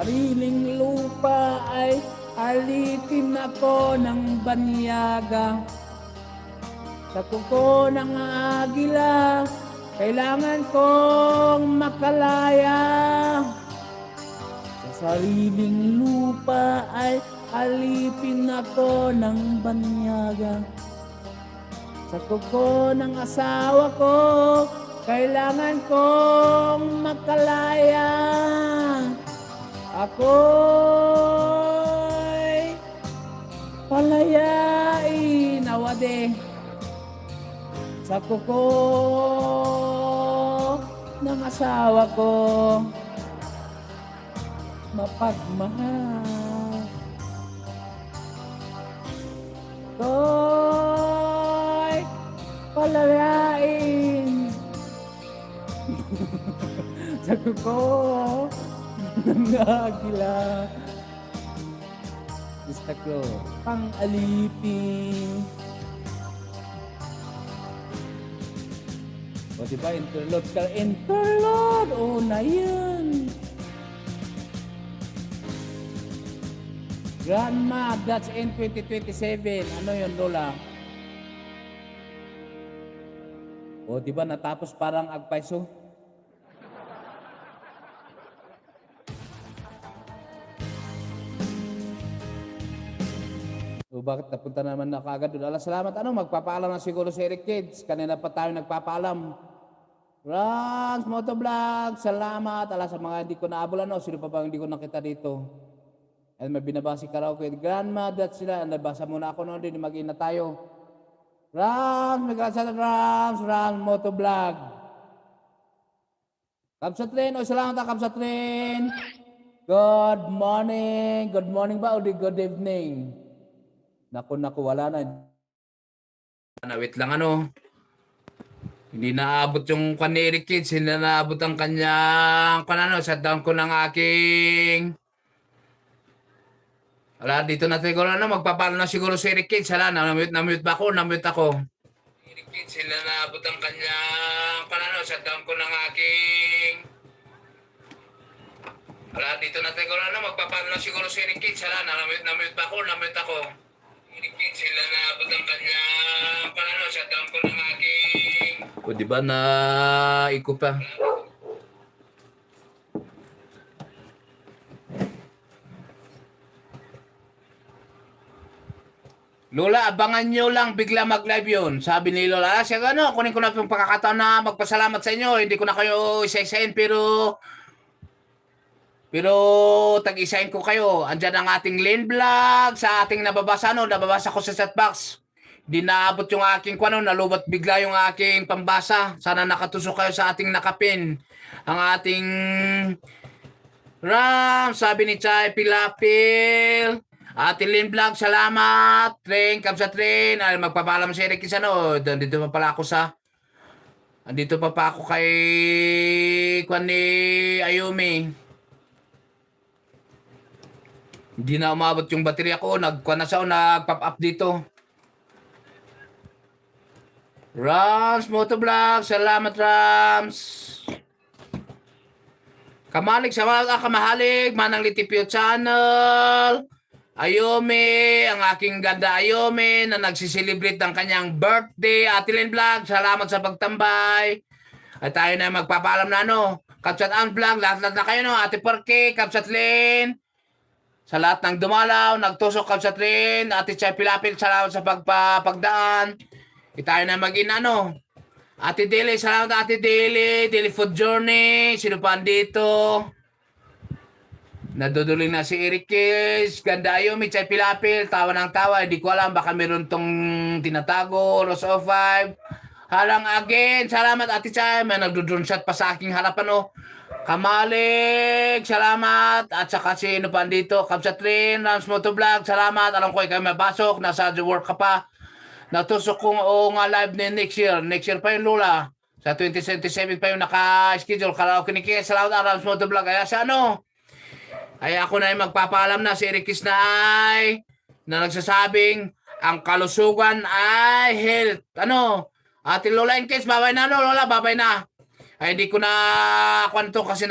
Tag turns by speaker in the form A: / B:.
A: Sariling lupa ay alipin ako ng banyaga. Sa kuko ng agila, kailangan kong makalaya. Sa sariling lupa ay alipin ako ng banyaga. Sa kuko ng asawa ko, kailangan kong makalaya. Ako'y palayain awade sa kuko ng asawa ko, mapagmahal. Ako'y palayain sa kuko ng agila. Gusto ko pang alipin. O diba, interload ka, interload! O na yan! Grandma, that's in 2027. Ano yun, Lola? O diba, natapos parang agpaiso? O bakit napunta naman na kaagad doon? Salamat. Ano, magpapaalam na siguro si Eric Kids. Kanina pa tayo nagpapaalam. Rans Motovlog, salamat. Sa mga hindi ko naabulan, sino pa ba hindi ko nakita dito? And may binabasi karaoke. Grandma, that's sila. Nabasa muna ako noon din, mag-ina tayo. Rans, may gracia Rans Motovlog. Kapsatrin, salamat Kapsatrin. Good morning ba o good evening? Naku, wala na. Wait lang Hindi naabot yung kan ni Eric Kids. Hindi naabot ang kanyang shutdown ko ng aking... Wala, dito na siguro magpapalo na siguro si Eric Kids. Hala, na-mute ba ako? Na-mute ako. Eric Kids, hindi naabot ang kanyang shutdown ko ng aking... Wala, dito na siguro magpapalo na siguro si Eric Kids. Hala, na-mute ba ako? Na-mute ako. Sila naabot ang kanyang shutdown ko ng aking... O diba na iko pa? Lola, abangan nyo lang bigla mag-live yun. Sabi ni Lola, siya kunin ko na yung pagkakataon na magpasalamat sa inyo. Hindi ko na kayo isa-isain pero tag-isain ko kayo. Andyan ang ating Lane Vlog sa ating nababasa ko sa setbox. Di naabot yung aking nalubot bigla yung aking pambasa. Sana nakatusok kayo sa ating nakapin. Ang ating Ram, sabi ni Chay Pilapil. Ate Lane Vlog, salamat. Train, kapsa train. Magpapalam si Eric Dito pa pala ako andito pa ako kay ni Ayumi. Hindi na umabot yung baterya ko. Nag-pop up dito. Rams Motovlog, salamat Rams. Kamalig, salamat kamahalig. Manang Litipio Channel. Ayome, ang aking ganda Ayome na nagsiselebrate ng kanyang birthday. Ate Lane Vlog, salamat sa pagtambay. At tayo na magpapaalam na Kapsat Ang Vlog, lahat na kayo Ate Porke, Kapsat Lane. Sa lahat ng dumalaw, nagtusok Kapsat Lane. Ate Chay Pilapil, salamat sa pagdaan. Tayo na mag-in Ate Dele, salamat Ate Dele. Dele Food Journey. Sino pa andito? Naduduling na si Eric Kids. Ganda Ayumi, Chay Pilapil. Tawa ng tawa. Hindi ko alam. Baka meron tong tinatago. Rose of 5. Halang again. Salamat Ate Chay. May nagdodrone shot pa sa aking harapan Kamalig, salamat. At saka sino pa andito? Kapsatrin, Rams Motovlog, salamat. Alam ko ikaw mabasok. Nasa work ka pa. Natusok kong nga live na next year. Next year pa yung Lola. Sa 2077 pa yung naka-schedule. Karaoke ni Kaya. Salamat Rams Motovlog. Kaya sa ay ako na yung magpapaalam na si Eric Kisnay na nagsasabing ang kalusugan ay health. Ate Lola and Kids, babay na Lola, babay na. Ay hindi ko na kwento kasi